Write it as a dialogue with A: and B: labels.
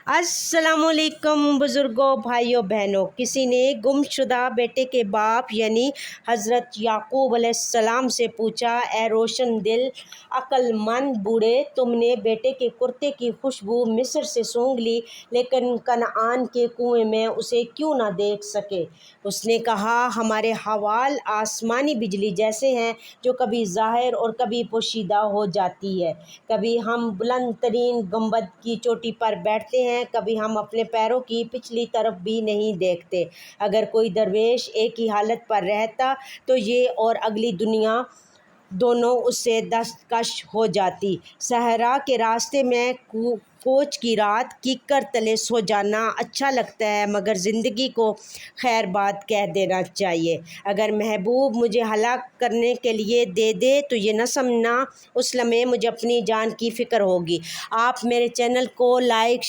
A: अस्सलामुअलैकुम बुज़ुर्गों, भाइयों बहनों। किसी ने गुमशुदा बेटे के बाप यानी हज़रत याकूब अलैहिस्सलाम से पूछा, ए रोशन दिल अक्लमंद बूढ़े, तुमने बेटे के कुर्ते की खुशबू मिस्र से सूंघ ली, लेकिन कनान के कुएं में उसे क्यों ना देख सके। उसने कहा, हमारे हवाल आसमानी बिजली जैसे हैं, जो कभी ज़ाहिर और कभी पोशीदा हो जाती है। कभी हम बुलंद तरीन गुंबद की चोटी पर बैठते हैं, कभी हम अपने पैरों की पिछली तरफ भी नहीं देखते। अगर कोई दरवेश एक ही हालत पर रहता तो ये और अगली दुनिया दोनों उससे दस्तकश हो जाती। सहरा के रास्ते में कोच की रात कीकर तले सो जाना अच्छा लगता है, मगर ज़िंदगी को खैर बात कह देना चाहिए। अगर महबूब मुझे हलाक करने के लिए दे दे तो ये न समझना उस लम्हे मुझे अपनी जान की फ़िक्र होगी। आप मेरे चैनल को लाइक